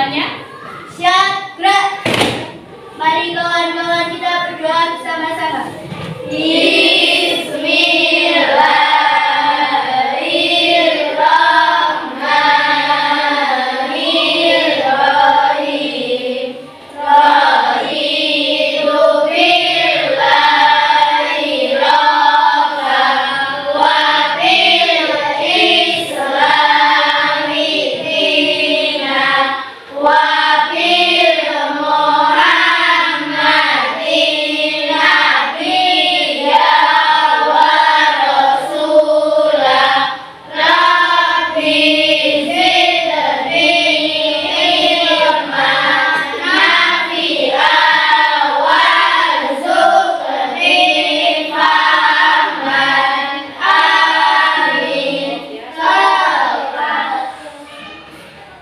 kawan-kawannya? Siap, gerak. Mari kawan-kawan kita berdoa bersama-sama.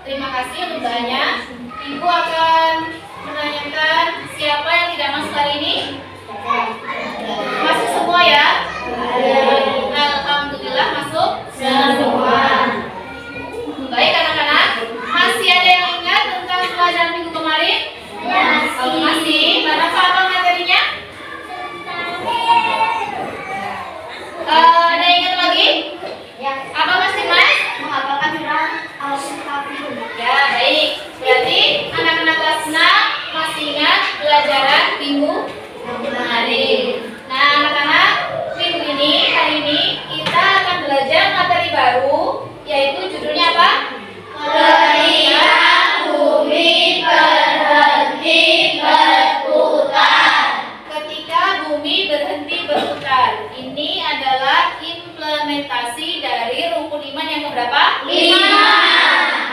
Terima kasih untuk doanya. Ibu akan menanyakan siapa yang tidak masuk hari ini? Masuk semua ya? Alhamdulillah masuk semua. Baik anak-anak, masih ada yang ingat tentang pelajaran minggu kemarin? Kalau masih, apa materinya? Ada yang ingat lagi? Apa masih Mas? Menghafalkan surah Al-Kafirun. Ya, baik. Berarti anak-anak kelas 6 masih ingat pelajaran minggu kemarin. Nah, anak-anak, hari ini kita akan belajar materi baru, yaitu judulnya apa? Ketika bumi berhenti berputar. Ketika bumi berhenti berputar. Ini adalah implementasi dari rukun iman yang keberapa? 5.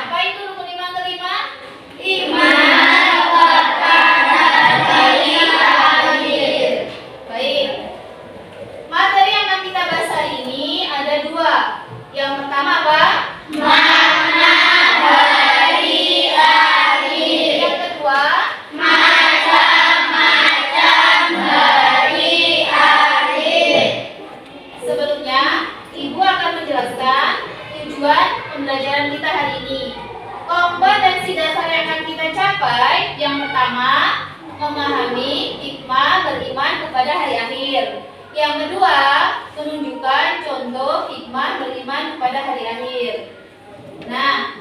Apa itu rukun iman kelima? Iman kepada hari akhir. Baik. Materi yang akan kita bahas hari ini ada dua. Yang pertama apa? Makna hari akhir. Yang kedua, Macam-macam hari akhir. sebelumnya Ibu akan menjelaskan tujuan pembelajaran kita hari ini. Kompetensi dasar yang akan kita capai, yang pertama, memahami hikmah beriman kepada hari akhir. Yang kedua, menunjukkan contoh hikmah beriman kepada hari akhir. Nah,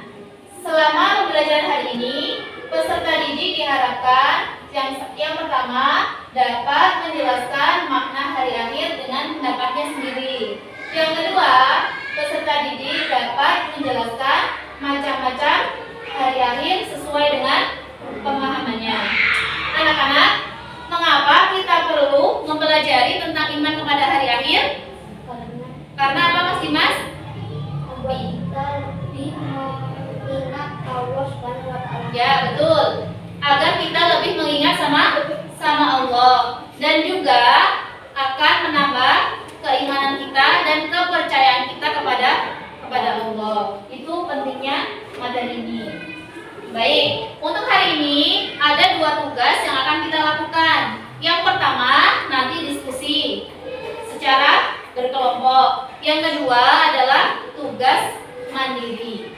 selama pembelajaran hari ini, peserta didik diharapkan yang pertama dapat menjelaskan makna hari akhir dengan pendapatnya sendiri. Yang kedua, peserta didik dapat menjelaskan macam-macam hari akhir sesuai dengan pemahamannya. Anak-anak, mengapa kita perlu mempelajari tentang iman kepada hari akhir? Karena apa Mas Dimas? Kita lebih mengingat Allah Subhanahu wa Ta'ala. Ya, betul. Agar kita lebih mengingat sama Allah, dan juga akan menambah keimanan kita dan kepercayaan kita kepada Allah. Itu pentingnya materi ini. Baik, untuk hari ini ada dua tugas yang akan kita lakukan. Yang pertama, nanti diskusi secara berkelompok. Yang kedua adalah tugas mandiri.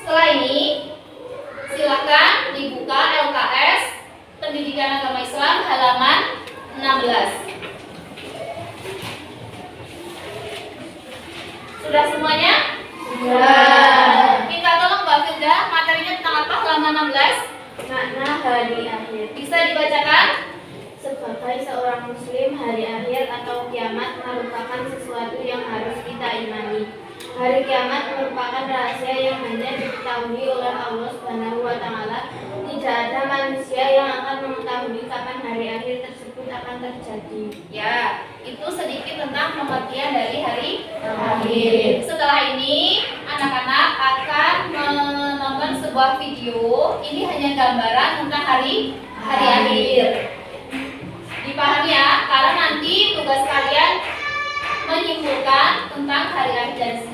Setelah ini, silakan dibuka LKS Pendidikan Agama Islam halaman 16. Sudah semuanya? Sudah. Minta tolong Mbak Firda, materinya tentang apa halaman 16? Makna hari akhir. Bisa dibacakan? Sebagai seorang muslim, hari akhir atau kiamat merupakan sesuatu yang harus kita imani. Hari kiamat merupakan rahasia yang hanya diketahui oleh Allah Subhanahu wa Ta'ala. Tidak ada manusia yang akan mengetahui kapan hari akhir tersebut akan terjadi. Ya, itu sedikit tentang pengertian dari hari akhir. Setelah ini, anak-anak akan menonton sebuah video. Ini hanya gambaran tentang hari akhir. Dipahami ya, karena nanti tugas kalian menyimpulkan tentang hari akhir dari sini.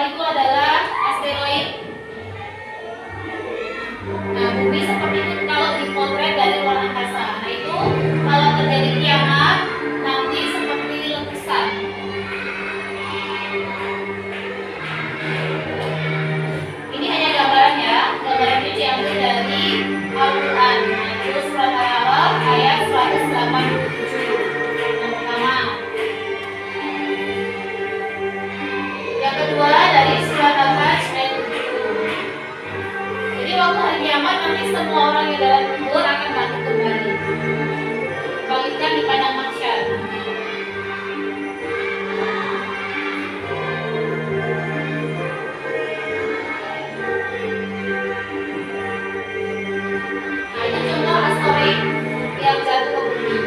itu adalah asteroid. Nah, bumi seperti itu kalau dipotret dari luar angkasa. Nah, itu kalau terjadi kiamat nanti seperti letusan. Ini hanya gambaran ya. Gambarannya diambil dari Al-Quran. Yaitu surat Al-A'raf ayat 187. Yang pertama. Yang kedua dari surat Al-Hajj ayat 7. Jadi waktu hari kiamat nanti semua orang yang dalam kubur akan bangkit kembali. Bangkitkan di padang mahsyar. Nah, ini contoh asteroid yang jatuh ke bumi.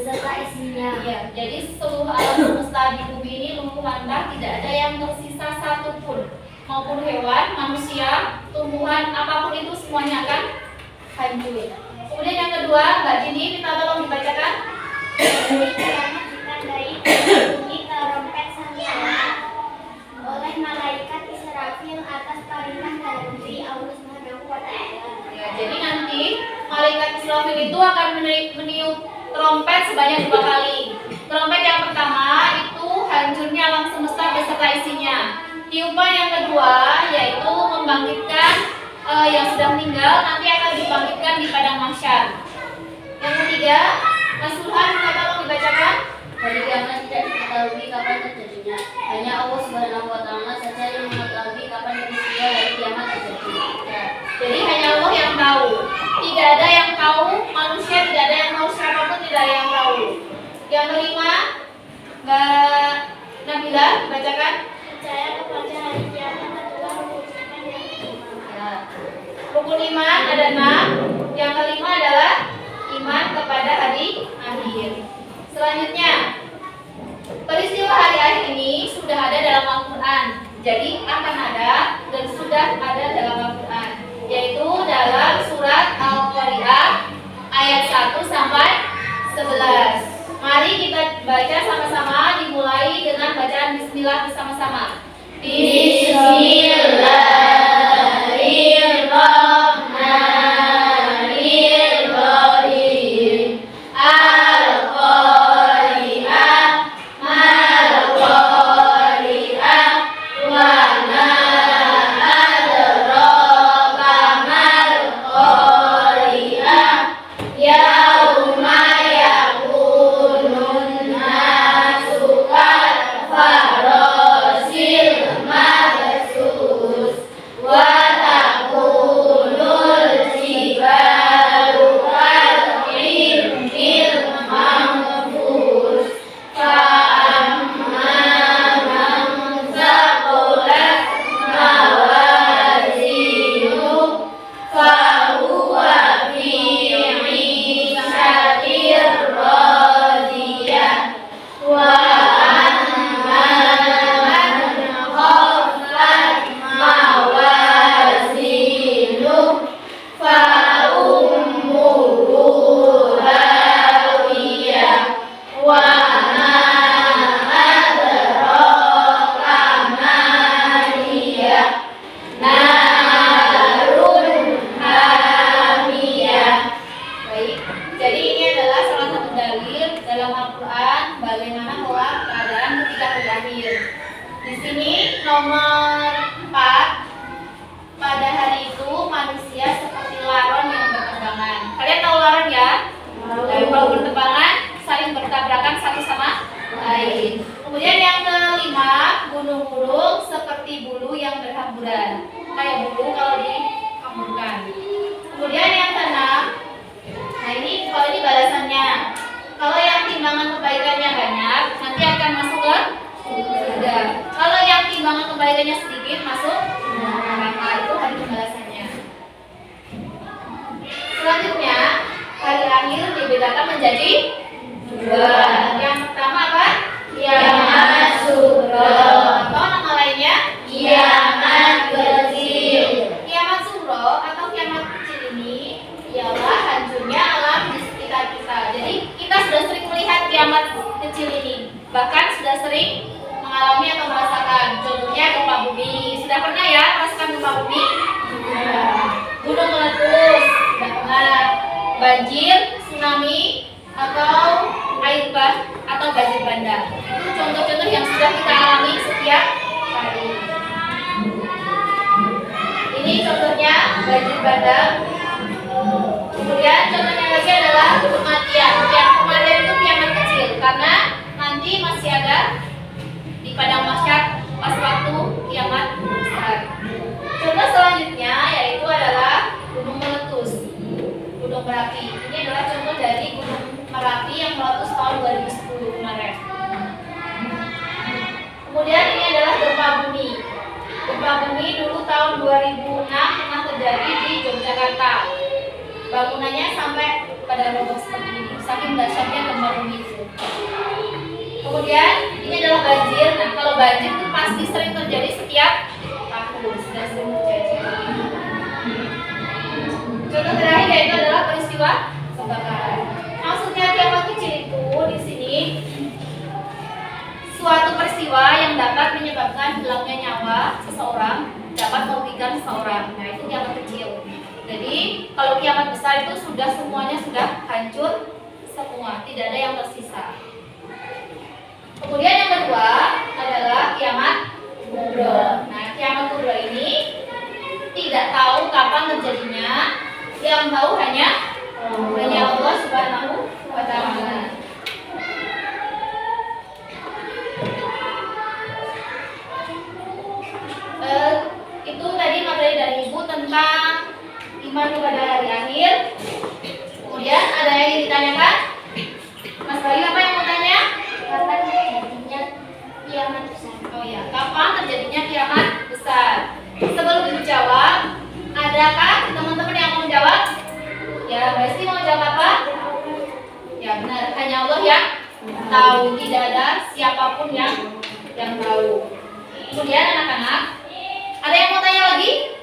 beserta isinya. Ya, jadi seluruh alam semesta di bumi ini lumpuh lantah, tidak ada yang tersisa satupun, maupun hewan, manusia, tumbuhan, apapun itu semuanya akan hancur. Kemudian yang kedua, Mbak Jini, kita tolong dibacakan. Hari kiamat ditandai bunyi trompet sangkala oleh malaikat Israfil atas perintah dari Allah Subhanahu wa Ta'ala. Ya, jadi nanti malaikat Israfil itu akan meniup trompet sebanyak 2 kali. Trompet yang pertama itu hancurnya alam semesta beserta isinya. Tiupan yang kedua yaitu membangkitkan yang sudah meninggal, nanti akan dibangkitkan di padang mahsyar. Yang ketiga, Mas Sulhan, tolong dibacakan. Hari kiamat tidak diketahui kapan terjadinya. Hanya Allah Subhanahu wa Ta'ala saja yang tahu, manusia tidak ada yang tahu, siapapun tidak ada yang tahu. Yang kelima, Mbak Nabila, bacakan. Percaya kepada hari kiamat adalah rukun iman yang kelima. Ya. Rukun iman ada 6. Yang kelima adalah iman kepada hari akhir. Selanjutnya, peristiwa hari akhir ini sudah ada dalam Al-Quran. Jadi akan ada dan sudah ada dalam Al-Quran, yaitu dalam surat Al-Qari'ah ayat 1 sampai 11. Mari kita baca sama-sama, dimulai dengan bacaan bismillah bersama-sama. Bismillahirrahmanirrahim. Al-Qari'ah mal-Qari'ah wa ma adraka mal-Qari'ah yauma yakunun nasu kal-farasil mabsus wa takunul jibalu kal-'irnil manfus fa'amma man thaqulat mawazinuhu fahuwa fi 'ishatin radiyah wa amma man khaffat mawazinuhu fa ummuhu hawiyah wa ma adraka ma hiya narun hamiyah. Baik, jadi ini adalah salah satu dalil dalam Al-Quran bagaimana pola keadaan ketika hari akhir. Di sini nomor 4, pada hari itu manusia seperti laron yang berterbangan. Kalian tahu laron ya? Tahu. Kalau berterbangan saling bertabrakan satu sama lain. Kemudian yang kelima, gunung-gunung seperti bulu yang berhamburan, kayak bulu kalau dihamburkan. Kemudian yang keenam, nah ini kalau ini balasannya. Kalau yang timbangan kebaikannya banyak, nanti akan masuk ke surga. Kalau yang timbangan kebaikannya sedikit, masuk neraka. Itu hari pembalasannya. Selanjutnya, hari akhir dibedakan menjadi 2. Yang pertama apa? Kiamat sughra, atau nama lainnya kiamat kecil. Kiamat sughra atau kiamat kecil ini ialah hancurnya alam di sekitar kita. Jadi kita sudah sering melihat kiamat kecil ini, bahkan sudah sering mengalami atau merasakan. Contohnya gempa bumi. Sudah pernah ya merasakan gempa bumi? Gunung meletus, sudah pernah. Banjir, tsunami, atau air bah atau banjir bandang. Itu contoh-contoh yang sudah kita alami setiap hari. Ini contohnya banjir bandang. Kemudian contohnya lagi adalah kematian. Yang kematian itu kiamat kecil karena nanti masih ada di padang mahsyar pas waktu kiamat besar. Contoh selanjutnya yaitu adalah gunung meletus, gunung Merapi. Ini adalah contoh dari gunung Merapi yang meletus tahun 2010 kemarin. Kemudian ini adalah gempa bumi. Gempa bumi dulu tahun 2006 pernah terjadi di Yogyakarta. Bangunannya sampai pada roboh seperti ini, saking dahsyatnya gempa bumi itu. Kemudian ini adalah banjir. Nah, kalau banjir itu pasti sering terjadi setiap tahun, sudah sering terjadi. Contoh terakhir yaitu adalah peristiwa kebakaran. Maksudnya kiamat kecil itu di sini suatu peristiwa yang dapat menyebabkan hilangnya nyawa seseorang, dapat merugikan seseorang. Nah, itu kiamat kecil. Jadi kalau kiamat besar itu sudah semuanya sudah hancur semua, tidak ada yang tersisa. Kemudian yang kedua adalah kiamat kubra. Nah, kiamat kubra ini tidak tahu kapan terjadinya, yang tahu hanya Allah Subhanahu wa Ta'ala. Itu tadi materi dari Ibu tentang iman kepada hari akhir. Kemudian ada yang ingin ditanyakan? Mas Bayu, apa yang mau tanya? Kapan terjadinya kiamat besar? Oh ya, kapan terjadinya kiamat besar? Sebelum dijawab, adakah teman-teman yang mau menjawab? Ya, Mbak Esti mau jawab apa? Ya benar, hanya Allah yang tahu, tidak ada siapapun yang tahu. Kemudian anak-anak, ada yang mau tanya lagi?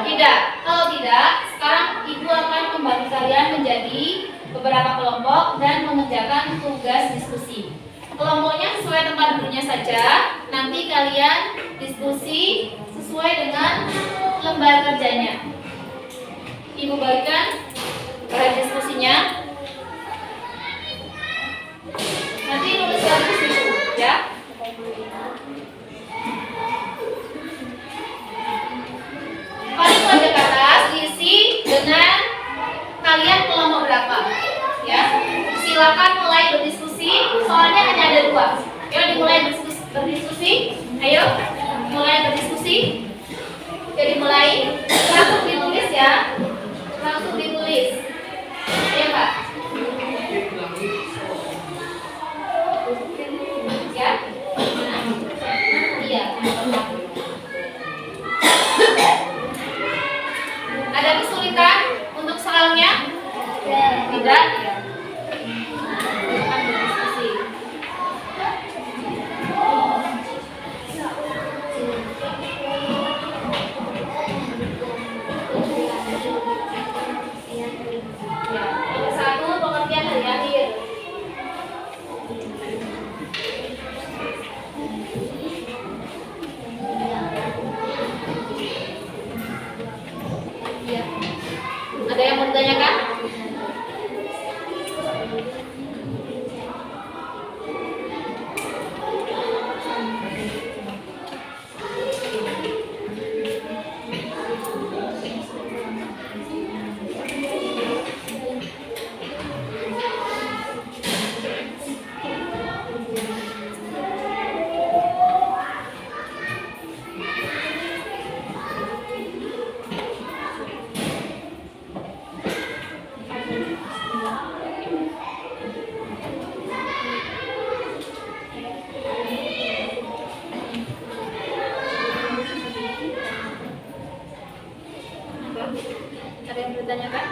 Tidak. Kalau tidak, sekarang Ibu akan membagi kalian menjadi beberapa kelompok dan mengerjakan tugas diskusi. Kelompoknya sesuai tempat duduknya saja. Nanti kalian diskusi sesuai dengan lembar kerjanya. Ibu bagikan bahan diskusinya. Nanti nulis bagus di buku, ya. Paling pojok ke atas diisi dengan kalian kelompok berapa, ya. Silakan mulai berdiskusi. Soalnya hanya ada 2. Yuk dimulai berdiskusi. Ayo mulai berdiskusi. Jadi mulai langsung ditulis ya. Langsung ditulis. Iya Pak. Ya. Iya. Ada kesulitan untuk soalnya? Tidak. Ya. Akan berdiskusi. Ya. Yang satu pengertian hari akhir. Ya. Ada yang mau ditanyakan? Ada yang bertanyakan?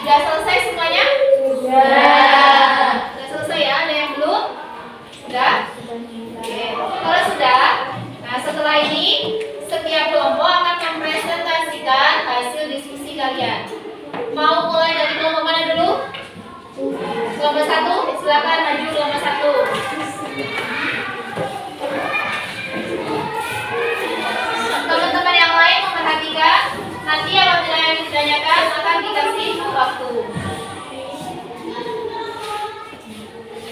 Sudah selesai semuanya? Sudah. Sudah selesai ya? Ada yang belum? Sudah? Oke. Kalau sudah, nah setelah ini setiap kelompok akan mempresentasikan hasil diskusi kalian. Mau mulai dari kelompok mana dulu? Kelompok 1, silakan maju kelompok 1. Teman-teman yang lain memperhatikan, nanti apabila yang ditanyakan akan dikasih waktu.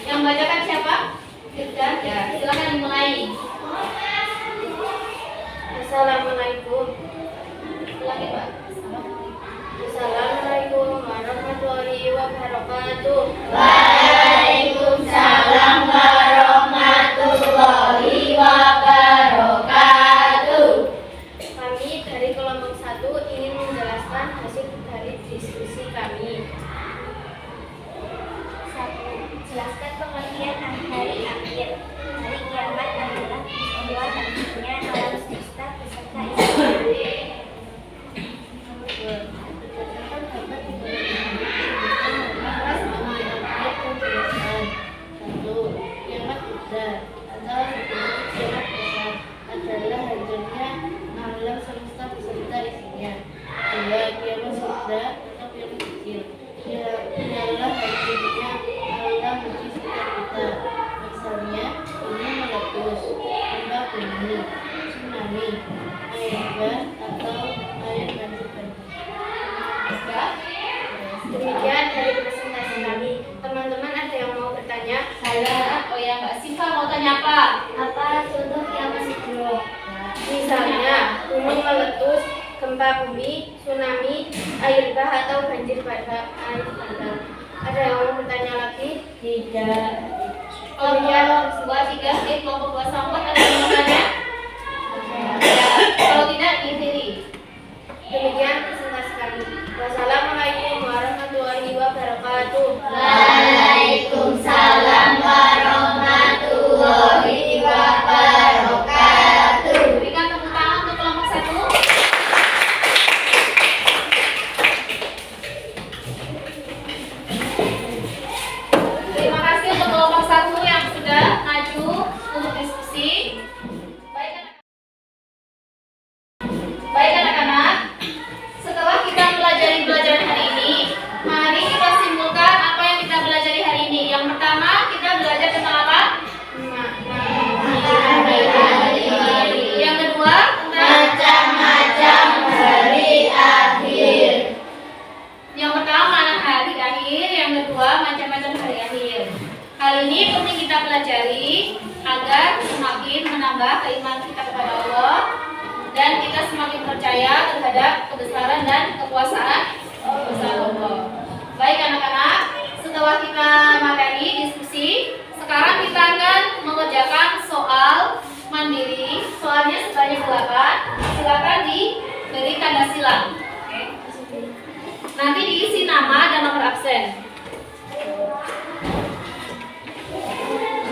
Yang bacakan siapa? Sudah, ya. Silakan dimulai. Assalamualaikum. Lagi Pak. Assalamualaikum warahmatullahi wabarakatuh. Waalaikumsalam warahmatullahi wabarakatuh. Kami dari kelompok 1 ingin menjelaskan hasil dari diskusi kami. 1. Jelaskan pengertian hari akhir. Hari kiamat adalah peristiwa Teman-teman ada yang mau bertanya? Saya, oh ya Mbak Siva mau tanya apa? Apa contoh kiamat mikro? Misalnya, gunung meletus, gempa bumi, tsunami, air bah atau banjir bandang. Ada yang mau bertanya lagi? Tidak. Kelompok 2, 3, kelompok 2 sampai ada yang mau tanya? Ya. Kalau tidak, dipilih. Demikian presentasi kami. Wassalamualaikum warahmatullahi wabarakatuh. Waalaikumsalam warahmatullahi wabarakatuh. Berikan tepuk tangan untuk kelompok 1. Terima kasih untuk kelompok 1 yang sudah maju untuk diskusi. Baik anak-anak, setelah kita pelajari pelajaran hari ini, mari kita simpulkan apa yang kita pelajari hari ini. Yang pertama, kita belajar tentang apa? Yang kedua, tentang Macam-macam hari akhir. yang pertama hari akhir, yang kedua macam-macam hari akhir. Hal ini penting kita pelajari agar semakin menambah keimanan kita kepada Allah dan kita semakin percaya terhadap kebesaran dan kekuasaan Allah. Baik anak-anak, setelah kita materi diskusi, sekarang kita akan mengerjakan soal mandiri. Soalnya sebanyak 8. Silakan diberi tanda silang. Oke. Nanti diisi nama dan nomor absen.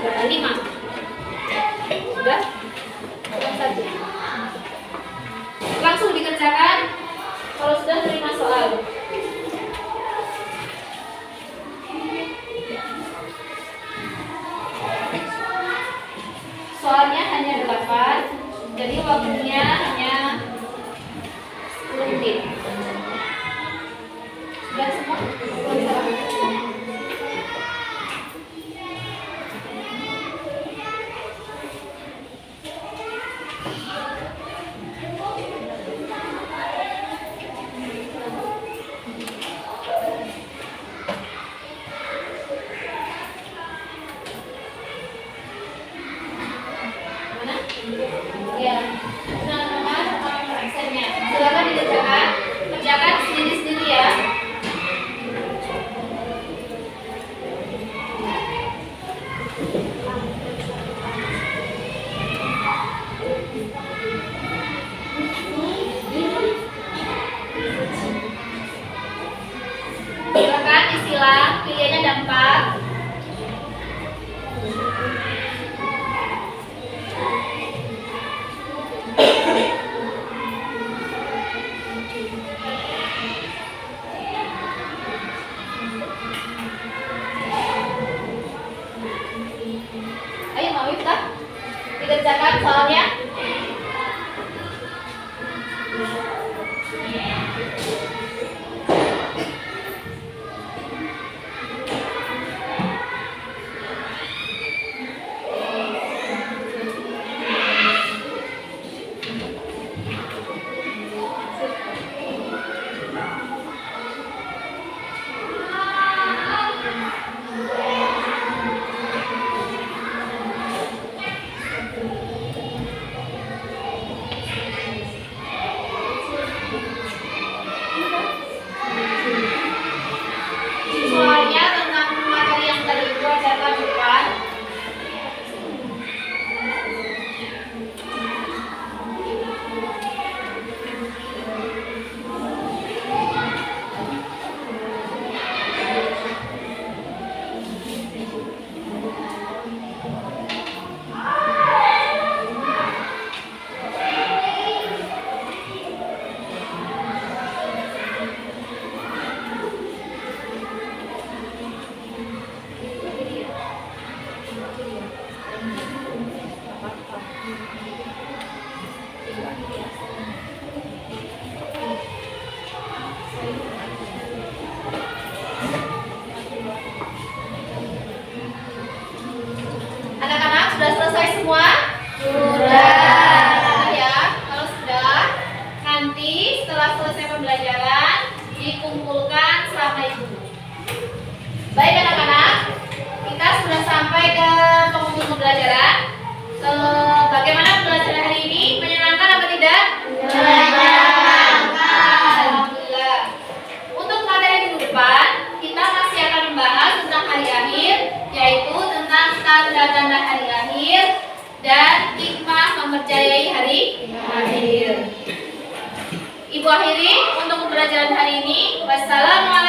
Sudah 5. Sudah? Yang 1. Langsung dikerjakan kalau sudah terima soal. Soalnya hanya 8, jadi waktunya hanya 10 menit. Sudah semua? Mana? Ya. Nah, nomor absennya. Silakan dikerjakan. Kerjakan sendiri-sendiri ya. Silakan disilang, pilihannya ada 4. Ayo Mbak Miftah, dikerjakan soalnya. pelajaran hari ini. Wassalamualaikum